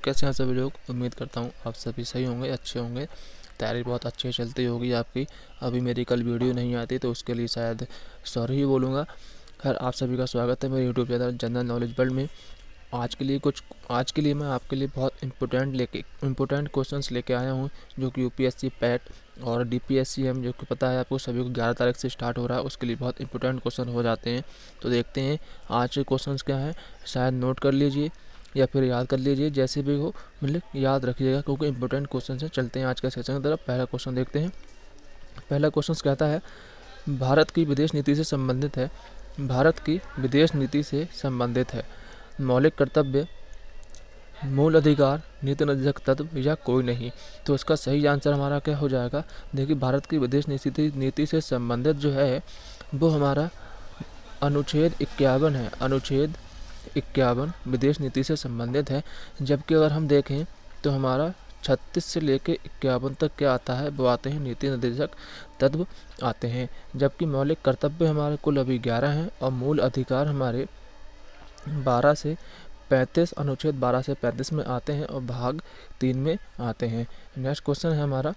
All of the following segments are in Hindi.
कैसे हैं सभी लोग। उम्मीद करता हूँ आप सभी सही होंगे, अच्छे होंगे। तैयारी बहुत अच्छी चलती होगी आपकी। अभी मेरी कल वीडियो नहीं आती तो उसके लिए शायद सॉरी ही बोलूँगा। खैर, आप सभी का स्वागत है मेरे YouTube channel general knowledge world में। आज के लिए मैं आपके लिए बहुत इम्पोर्टेंट क्वेश्चंस लेके आया हूँ, जो कि यूपीएससी पैट और डीपीएससी जो कि पता है आपको सभी को 11 तारीख से स्टार्ट हो रहा है, उसके लिए बहुत इंपॉर्टेंट क्वेश्चन हो जाते हैं। तो देखते हैं आज के क्वेश्चंस क्या हैं। शायद नोट कर लीजिए या फिर याद कर लीजिए, जैसे भी हो मतलब याद रखिएगा, क्योंकि इंपॉर्टेंट क्वेश्चन है। चलते हैं आज का सेशन की तरफ। पहला क्वेश्चन देखते हैं। पहला क्वेश्चन कहता है, भारत की विदेश नीति से संबंधित है। भारत की विदेश नीति से संबंधित है मौलिक कर्तव्य, मूल अधिकार, नीति निर्देशक तत्व या कोई नहीं। तो इसका सही आंसर हमारा क्या हो जाएगा। देखिए, भारत की विदेश नीति से संबंधित जो है वो हमारा अनुच्छेद 51 है। अनुच्छेद 51 विदेश नीति से संबंधित है। जबकि अगर हम देखें तो हमारा 36 से लेके 51 तक क्या आता है, वो आते हैं नीति निर्देशक तत्व आते हैं। जबकि मौलिक कर्तव्य हमारे कुल अभी 11 हैं और मूल अधिकार हमारे 12 से 35 अनुच्छेद 12 से 35 में आते हैं और भाग 3 में आते हैं। नेक्स्ट क्वेश्चन है हमारा,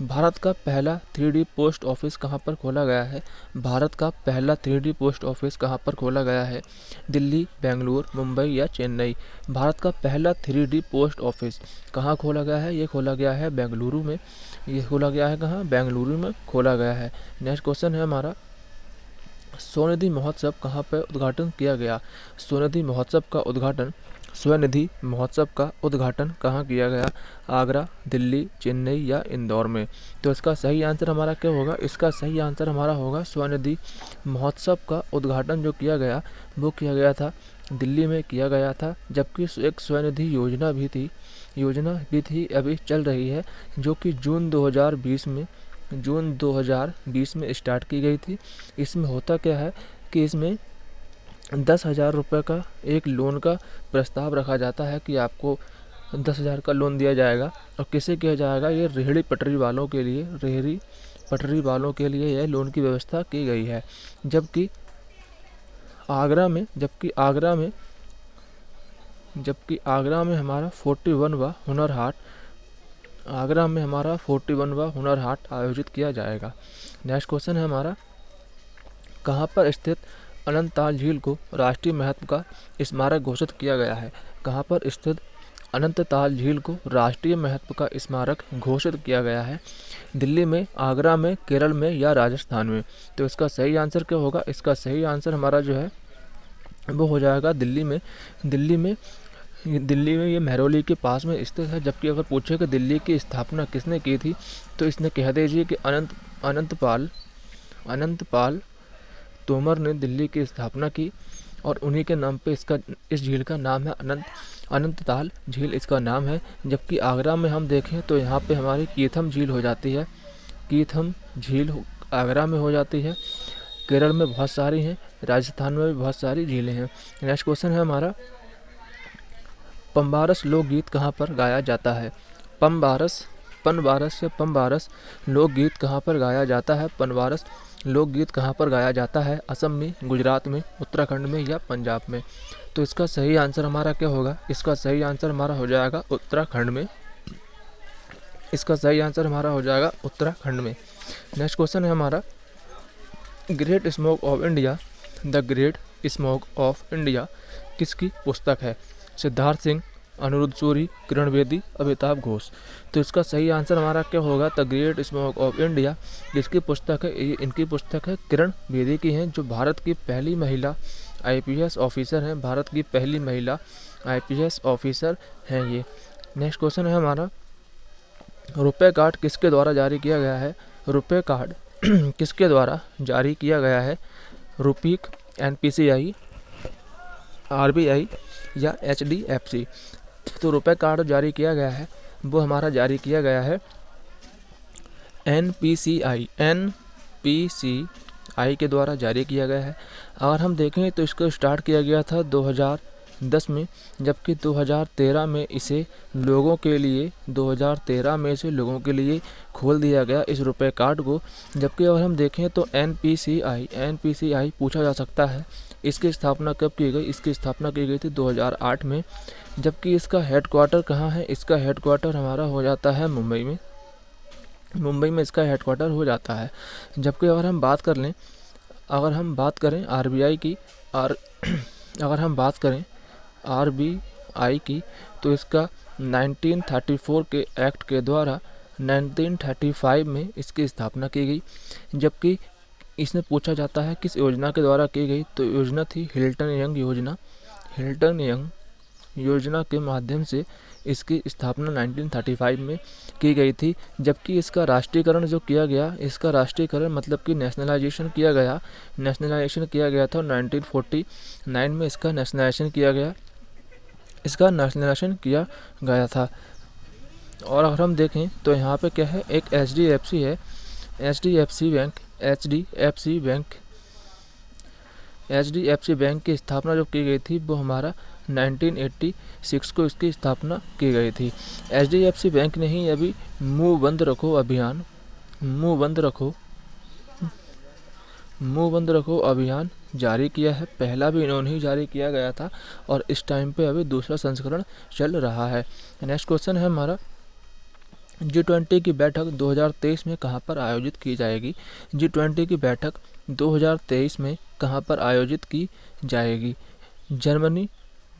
भारत का पहला 3D पोस्ट ऑफिस कहाँ पर खोला गया है। भारत का पहला 3D पोस्ट ऑफिस कहाँ पर खोला गया है। दिल्ली, बेंगलुरु, मुंबई या चेन्नई। भारत का पहला 3D पोस्ट ऑफिस कहाँ खोला गया है। ये खोला गया है बेंगलुरु में। ये खोला गया है कहाँ, बेंगलुरु में खोला गया है। नेक्स्ट क्वेश्चन है हमारा, स्वनिधि महोत्सव कहाँ पर उद्घाटन किया गया। स्वनिधि महोत्सव का उद्घाटन कहाँ किया गया। आगरा, दिल्ली, चेन्नई या इंदौर में। तो इसका सही आंसर हमारा क्या होगा। इसका सही आंसर हमारा होगा स्वनिधि महोत्सव का उद्घाटन जो किया गया वो किया गया था दिल्ली में किया गया था। जबकि एक स्वनिधि योजना भी थी अभी चल रही है, जो कि जून 2020 में स्टार्ट की गई थी। इसमें होता क्या है कि इसमें 10,000 रुपये का एक लोन का प्रस्ताव रखा जाता है कि आपको 10,000 का लोन दिया जाएगा। और किसे किया जाएगा, ये रेहड़ी पटरी वालों के लिए यह लोन की व्यवस्था की गई है। जबकि आगरा में हमारा 41वां हुनर हाट आयोजित किया जाएगा। नेक्स्ट क्वेश्चन है हमारा, कहाँ पर स्थित अनंतताल झील को राष्ट्रीय महत्व का स्मारक घोषित किया गया है। कहाँ पर स्थित अनंतताल झील को राष्ट्रीय महत्व का स्मारक घोषित किया गया है। दिल्ली में, आगरा में, केरल में या राजस्थान में। तो इसका सही आंसर क्या होगा। इसका सही आंसर हमारा जो है वो हो जाएगा दिल्ली में ये महरौली के पास में स्थित है। जबकि अगर पूछे कि दिल्ली की स्थापना किसने की थी, तो इसने कह दीजिए कि अनंतपाल तोमर ने दिल्ली की स्थापना की और उन्हीं के नाम पे इस झील का नाम है अनंतताल झील इसका नाम है। जबकि आगरा में हम देखें तो यहाँ पे हमारी कीथम झील हो जाती है। कीथम झील आगरा में हो जाती है। केरल में बहुत सारी हैं, राजस्थान में भी बहुत सारी झीलें हैं। नेक्स्ट क्वेश्चन है हमारा, पम्बारस लोकगीत कहाँ पर गाया जाता है। पम्बारस लोकगीत कहाँ पर गाया जाता है। पम्बारस लोकगीत कहाँ पर गाया जाता है। असम में, गुजरात में, उत्तराखंड में या पंजाब में। तो इसका सही आंसर हमारा क्या होगा। इसका सही आंसर हमारा हो जाएगा उत्तराखंड में। नेक्स्ट क्वेश्चन है हमारा, ग्रेट स्मोक ऑफ इंडिया किसकी पुस्तक है। सिद्धार्थ सिंह, अनिरुद्ध सूरी, किरण बेदी, अमिताभ घोष। तो इसका सही आंसर हमारा क्या होगा। The great smoke of India जिसकी पुस्तक है, इनकी पुस्तक है किरण बेदी की हैं, जो भारत की पहली महिला IPS ऑफिसर हैं। भारत की पहली महिला IPS ऑफिसर हैं ये। नेक्स्ट क्वेश्चन है हमारा, रुपए कार्ड किसके द्वारा जारी किया गया है। रुपए कार्ड किसके द्वारा जारी किया गया है। रुपीक, NPCI, RBI या HDFC। तो रुपए कार्ड जारी किया गया है वो हमारा जारी किया गया है NPCI के द्वारा जारी किया गया है। अगर हम देखें तो इसको स्टार्ट किया गया था 2010 में, जबकि 2013 में इसे लोगों के लिए खोल दिया गया इस रुपए कार्ड को। जबकि अगर हम देखें तो NPCI पूछा जा सकता है इसकी स्थापना कब की गई? इसकी स्थापना की गई थी 2008 में, जबकि इसका हेडक्वार्टर कहाँ है? इसका हेडक्वार्टर हमारा हो जाता है मुंबई में। मुंबई में इसका हेडक्वार्टर हो जाता है। जबकि अगर हम बात करें आरबीआई की, और अगर हम बात करें आरबीआई की, तो इसका 1934 के एक्ट के द्वारा 1935 में इसकी स्थापना की गई। जबकि इसमें पूछा जाता है किस योजना के द्वारा की गई, तो योजना थी हिल्टन यंग योजना। हिल्टन यंग योजना के माध्यम से इसकी स्थापना 1935 में की गई थी। जबकि इसका राष्ट्रीयकरण जो किया गया, इसका राष्ट्रीयकरण मतलब कि नेशनलाइजेशन किया गया था 1949 में इसका नेशनलाइजेशन किया गया था। और अगर हम देखें तो यहाँ पे क्या है, एक एचडीएफसी है, एचडीएफसी बैंक की स्थापना जो की गई थी वो हमारा 1986 को इसकी स्थापना की गई थी। एचडीएफसी बैंक ने ही अभी मुंह बंद रखो अभियान जारी किया है। पहला भी इन्होंने ही जारी किया गया था और इस टाइम पे अभी दूसरा संस्करण चल रहा है। नेक्स्ट क्वेश्चन है हमारा, G20 की बैठक 2023 में कहाँ पर आयोजित की जाएगी? G20 की बैठक 2023 में कहाँ पर आयोजित की जाएगी? जर्मनी,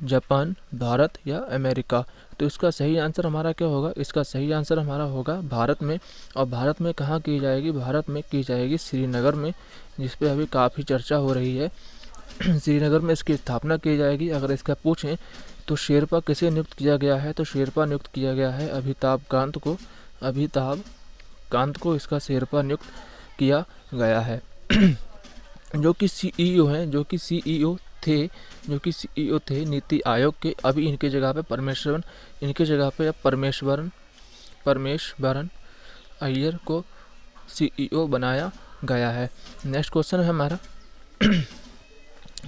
जापान, भारत या अमेरिका? तो इसका सही आंसर हमारा क्या होगा? इसका सही आंसर हमारा होगा भारत में। और भारत में कहाँ की जाएगी? भारत में की जाएगी श्रीनगर में, जिस पे अभी काफ़ी चर्चा हो रही है। श्रीनगर में इसकी स्थापना की जाएगी। अगर इसका पूछें तो शेरपा किसे नियुक्त किया गया है? तो शेरपा नियुक्त किया गया है अमिताभ कांत को इसका शेरपा नियुक्त किया गया है। जो कि सीईओ थे नीति आयोग के। अभी इनके जगह पे परमेश्वरन अय्यर को सीईओ बनाया गया है। नेक्स्ट क्वेश्चन है हमारा,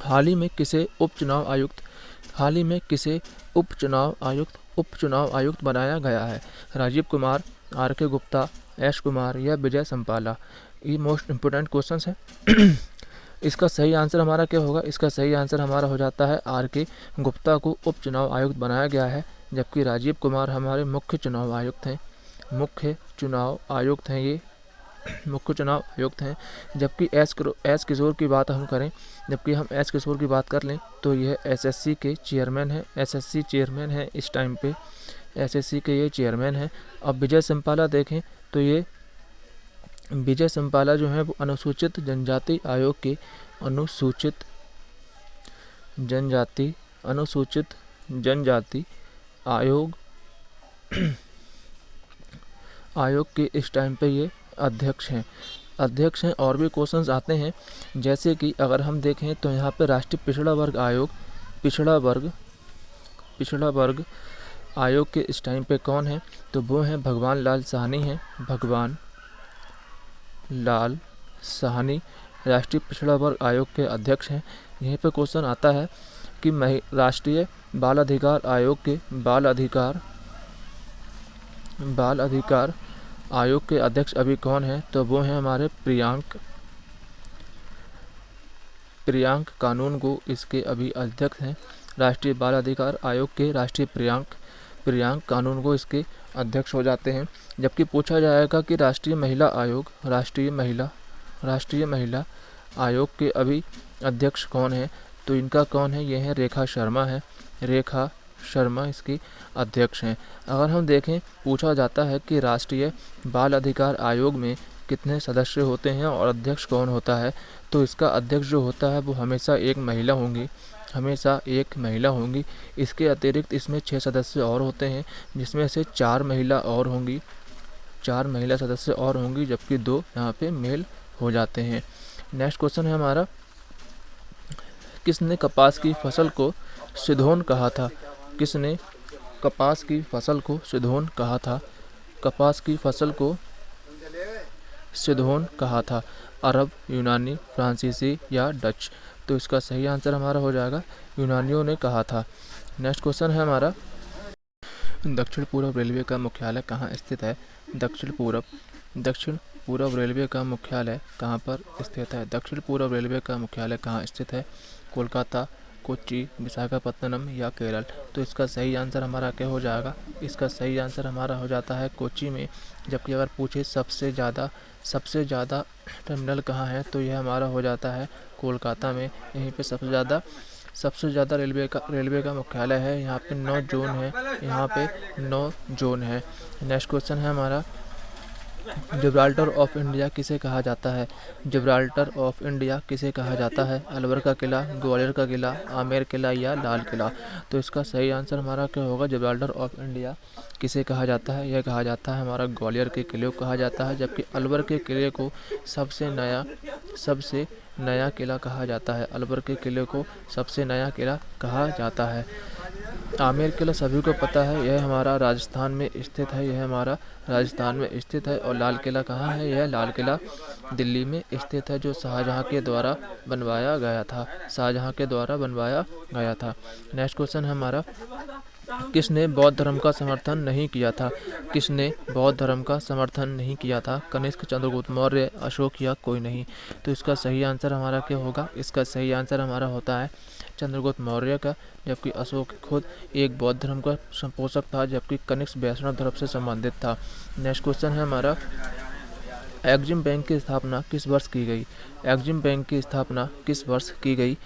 हाल ही में किसे उपचुनाव आयुक्त बनाया गया है? राजीव कुमार, आर.के. गुप्ता, एस कुमार या विजय संपाला? ये मोस्ट इम्पोर्टेंट क्वेश्चंस हैं। इसका सही आंसर हमारा क्या होगा? इसका सही आंसर हमारा हो जाता है आर.के. गुप्ता को उपचुनाव आयुक्त बनाया गया है, जबकि राजीव कुमार हमारे मुख्य चुनाव आयुक्त हैं। जबकि एस किशोर की बात हम करें, कर लें तो यह एसएससी के चेयरमैन हैं इस टाइम पे, एसएससी के ये चेयरमैन हैं। अब विजय संपाला देखें तो ये विजय संपाला जो हैं वो अनुसूचित जनजाति आयोग के इस टाइम पे ये अध्यक्ष हैं। और भी क्वेश्चंस आते हैं, जैसे कि अगर हम देखें तो यहाँ पे राष्ट्रीय पिछड़ा वर्ग आयोग के इस टाइम पे कौन है? तो वो हैं भगवान लाल साहनी राष्ट्रीय पिछड़ा वर्ग आयोग के अध्यक्ष हैं। यहीं पे क्वेश्चन आता है कि राष्ट्रीय बाल अधिकार आयोग के बाल अधिकार आयोग के अध्यक्ष अभी कौन है? तो वो हैं हमारे प्रियांक कानूनगो इसके अभी अध्यक्ष हैं। राष्ट्रीय बाल अधिकार आयोग के राष्ट्रीय प्रियांक कानूनगो इसके अध्यक्ष हो जाते हैं। जबकि पूछा जाएगा कि राष्ट्रीय महिला आयोग के अभी अध्यक्ष कौन है? तो इनका कौन है? ये है रेखा शर्मा इसकी अध्यक्ष हैं। अगर हम देखें, पूछा जाता है कि राष्ट्रीय बाल अधिकार आयोग में कितने सदस्य होते हैं और अध्यक्ष कौन होता है? तो इसका अध्यक्ष जो होता है वो हमेशा एक महिला होंगी। इसके अतिरिक्त इसमें 6 सदस्य और होते हैं, जिसमें से 4 महिला सदस्य और होंगी, जबकि 2 यहाँ पे मेल हो जाते हैं। नेक्स्ट क्वेश्चन है हमारा, किसने कपास की फसल को सिधोन कहा था? किसने कपास की फसल को सिधोन कहा था? अरब, यूनानी, फ्रांसीसी या डच? तो इसका सही आंसर हमारा हो जाएगा यूनानियों ने कहा था। नेक्स्ट क्वेश्चन है हमारा, दक्षिण पूर्व रेलवे का मुख्यालय कहाँ स्थित है? दक्षिण पूर्व रेलवे का मुख्यालय कहाँ पर स्थित है? दक्षिण पूर्व रेलवे का मुख्यालय कहाँ स्थित है? कोलकाता, कोच्चि, विशाखापत्तनम या केरल। तो इसका सही आंसर हमारा क्या हो जाएगा? इसका सही आंसर हमारा हो जाता है कोच्चि में। जबकि अगर पूछे सबसे ज़्यादा टर्मिनल कहाँ है, तो यह हमारा हो जाता है कोलकाता में। यहीं पे सबसे ज़्यादा रेलवे का मुख्यालय है। यहाँ पे 9 जोन है। यहाँ पे 9 जोन है। नेक्स्ट क्वेश्चन है हमारा, जिब्राल्टर ऑफ इंडिया किसे कहा जाता है? जिब्राल्टर ऑफ इंडिया किसे कहा जाता है? अलवर का किला, ग्वालियर का किला, आमेर किला या लाल किला? तो इसका सही आंसर हमारा क्या होगा? जिब्राल्टर ऑफ इंडिया किसे कहा जाता है? यह कहा जाता है हमारा ग्वालियर के किले को कहा जाता है। जबकि अलवर के किले को सबसे नया किला कहा जाता है। अलवर के किले को सबसे नया किला कहा जाता है। आमेर किला सभी को पता है, यह हमारा राजस्थान में स्थित है। और लाल किला कहाँ है? यह लाल किला दिल्ली में स्थित है, जो शाहजहाँ के द्वारा बनवाया गया था। नेक्स्ट क्वेश्चन है हमारा, किसने बौद्ध धर्म का समर्थन नहीं किया था? कनिष्क, चंद्रगुप्त मौर्य, अशोक या कोई नहीं? तो इसका सही आंसर हमारा क्या होगा? इसका सही आंसर हमारा होता है चंद्रगुप्त मौर्य का। जबकि अशोक खुद एक बौद्ध धर्म का संपोषक था, जबकि कनिष्क वैष्णव धर्म से संबंधित था। नेक्स्ट क्वेश्चन है हमारा, एग्जिम बैंक की स्थापना किस वर्ष की गई?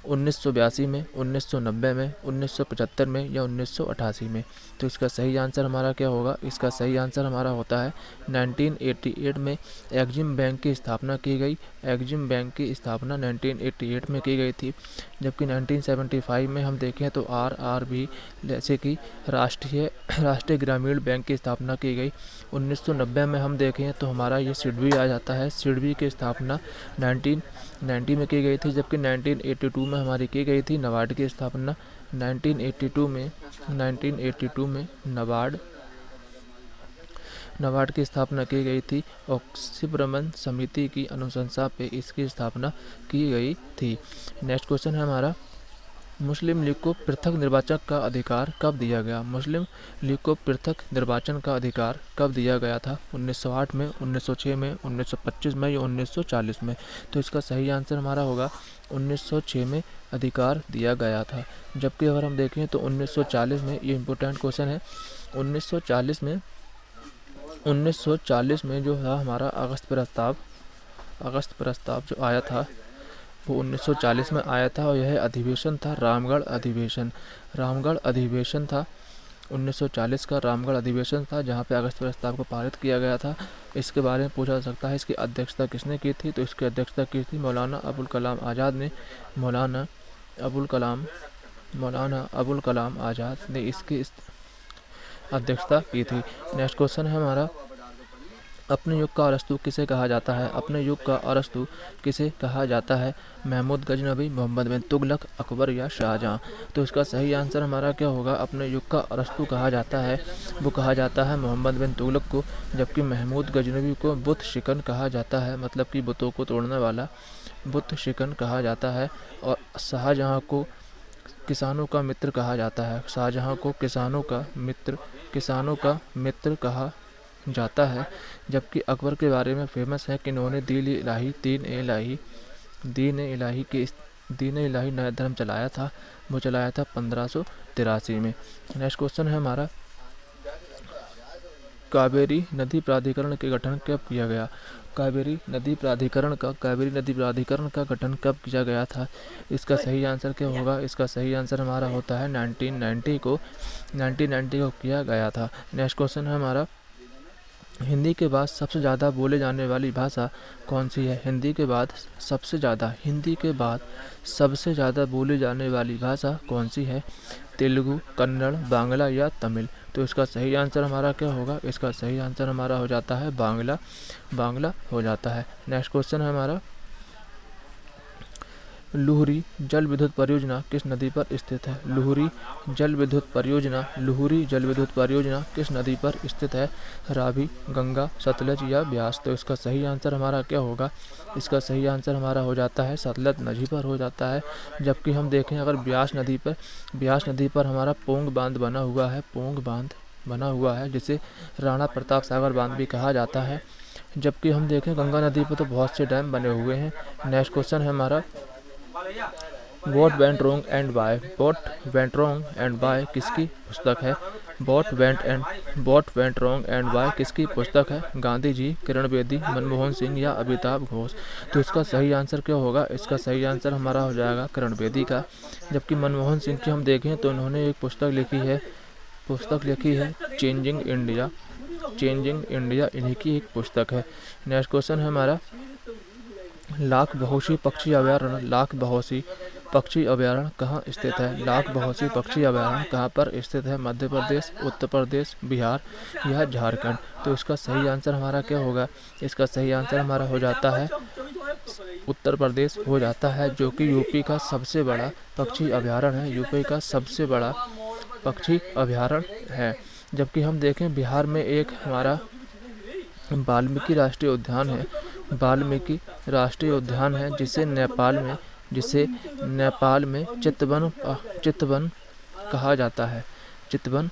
1982 में, 1990 में, 1975 में या 1988 में? तो इसका सही आंसर हमारा क्या होगा? इसका सही आंसर हमारा होता है 1988 में एग्जिम बैंक की स्थापना की गई। एग्जिम बैंक की स्थापना 1988 में की गई थी। जबकि 1975 में हम देखें तो RRB जैसे कि राष्ट्रीय ग्रामीण बैंक की स्थापना की गई। 1990 में हम देखें तो हमारा ये सिडबी आ जाता है। सिडबी की स्थापना 1990 में की गई थी। जबकि 1982 में हमारी की गई थी नाबार्ड की स्थापना। 1982 में नाबार्ड की स्थापना की गई थी और शिवरमन समिति की अनुशंसा पे इसकी स्थापना की गई थी। नेक्स्ट क्वेश्चन है हमारा, मुस्लिम लीग को पृथक निर्वाचन का अधिकार कब दिया गया? मुस्लिम लीग को पृथक निर्वाचन का अधिकार कब दिया गया था? 1908 में, 1906 में, 1925 में या 1940 में? तो इसका सही आंसर हमारा होगा 1906 में अधिकार दिया गया था। जबकि अगर हम देखें तो 1940 में, ये इम्पोर्टेंट क्वेश्चन है, 1940 में जो था हमारा अगस्त प्रस्ताव जो आया था वो 1940 में आया था। और यह अधिवेशन था रामगढ़ अधिवेशन था। 1940 का रामगढ़ अधिवेशन था, जहाँ पे अगस्त प्रस्ताव को पारित किया गया था। इसके बारे में पूछा जा सकता है इसकी अध्यक्षता किसने की थी? तो इसकी अध्यक्षता की थी मौलाना अबुल कलाम आज़ाद ने। मौलाना अबुल कलाम आज़ाद ने इसकी अध्यक्षता की थी। नेक्स्ट क्वेश्चन है हमारा, अपने युग का अरस्तू किसे कहा जाता है? अपने युग का अरस्तू किसे कहा जाता है? महमूद गजनबी, मोहम्मद बिन तुगलक, अकबर या शाहजहाँ? तो इसका सही आंसर हमारा क्या होगा? अपने युग का अरस्तू कहा जाता है, वो कहा जाता है मोहम्मद बिन तुगलक को। जबकि महमूद गजनबी को बुत शिकन कहा जाता है, मतलब कि बुतों को तोड़ने वाला बुत शिकन कहा जाता है। और शाहजहाँ को किसानों का मित्र कहा जाता है। शाहजहाँ को किसानों का मित्र कहा जाता है। जबकि अकबर के बारे में फेमस है कि इन्होंने दीन इलाही नया धर्म चलाया था। वो चलाया था 1583 में। नेक्स्ट क्वेश्चन है हमारा, कावेरी नदी प्राधिकरण के गठन कब किया गया? कावेरी नदी प्राधिकरण का गठन कब किया गया था? इसका सही आंसर क्या होगा? इसका सही आंसर हमारा होता है 1990 को किया गया था। नेक्स्ट क्वेश्चन है हमारा, हिंदी के बाद सबसे ज़्यादा बोले जाने वाली भाषा कौन सी है? हिंदी के बाद सबसे ज़्यादा बोली जाने वाली भाषा कौन सी है? तेलुगु, कन्नड़, बांग्ला या तमिल? तो इसका सही आंसर हमारा क्या होगा? इसका सही आंसर हमारा हो जाता है बांग्ला हो जाता है। नेक्स्ट क्वेश्चन है हमारा, लुहरी जल विद्युत परियोजना किस नदी पर स्थित है? लुहरी जल विद्युत परियोजना किस नदी पर स्थित है? रावी, गंगा, सतलज या ब्यास? तो इसका सही आंसर हमारा क्या होगा? इसका सही आंसर हमारा हो जाता है सतलज नदी पर हो जाता है। जबकि हम देखें अगर ब्यास नदी पर हमारा पोंग बांध बना हुआ है, जिसे राणा प्रताप सागर बांध भी कहा जाता है। जबकि हम देखें गंगा नदी पर तो बहुत से डैम बने हुए हैं। नेक्स्ट क्वेश्चन है हमारा, what went wrong and why. What went wrong and why किसकी पुस्तक है? What went wrong and why किसकी पुस्तक है? गांधी जी, किरण बेदी, मनमोहन सिंह या अमिताभ घोष। तो इसका सही आंसर क्या होगा? इसका सही आंसर हमारा हो जाएगा किरण बेदी का। जबकि मनमोहन सिंह की हम देखें तो उन्होंने एक पुस्तक लिखी है चेंजिंग इंडिया। चेंजिंग इंडिया इन्हीं की एक पुस्तक है। नेक्स्ट क्वेश्चन है हमारा, लाख बहोशी पक्षी अभयारण्य कहाँ स्थित है? लाख बहोशी पक्षी अभयारण्य कहाँ पर स्थित है? मध्य प्रदेश, उत्तर प्रदेश, बिहार या झारखंड। तो इसका सही आंसर हमारा क्या होगा? इसका सही आंसर हमारा हो जाता है उत्तर प्रदेश हो जाता है, जो कि यूपी का सबसे बड़ा पक्षी अभयारण्य है। यूपी का सबसे बड़ा पक्षी अभयारण्य है। जबकि हम देखें बिहार में एक हमारा वाल्मीकि राष्ट्रीय उद्यान है। वाल्मीकि राष्ट्रीय उद्यान है जिसे नेपाल में चितवन कहा जाता है। चितवन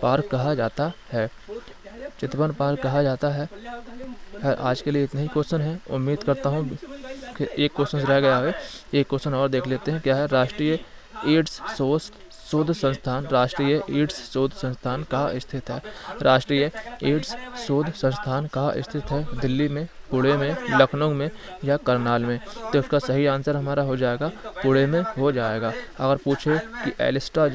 पार्क कहा जाता है। चितवन पार्क कहा जाता है। आज के लिए इतने ही क्वेश्चन है। उम्मीद करता हूँ कि एक क्वेश्चन रह गया है, एक क्वेश्चन और देख लेते हैं। क्या है? राष्ट्रीय एड्स शोध संस्थान कहाँ स्थित है? राष्ट्रीय एड्स शोध संस्थान कहाँ स्थित है? दिल्ली में, पुणे में, लखनऊ में या करनाल में। तो इसका सही आंसर हमारा हो जाएगा पुणे में हो जाएगा। अगर पूछे कि एलिस्टा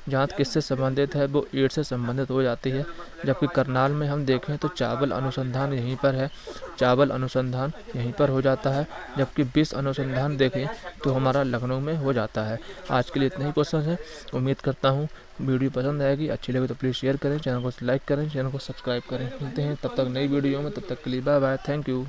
जांच किससे संबंधित है, वो एड्स से संबंधित हो जाती है। जबकि करनाल में हम देखें तो चावल अनुसंधान यहीं पर है, चावल अनुसंधान यहीं पर हो जाता है। जबकि विष अनुसंधान देखें तो हमारा लखनऊ में हो जाता है। आज के लिए इतने ही क्वेश्चन हैं। उम्मीद करता हूँ वीडियो पसंद आएगी। अच्छी लगे तो प्लीज़ शेयर करें, चैनल को लाइक करें, चैनल को सब्सक्राइब करें। मिलते हैं तब तक नई वीडियो में, तब तक के लिए बाय बाय, थैंक यू।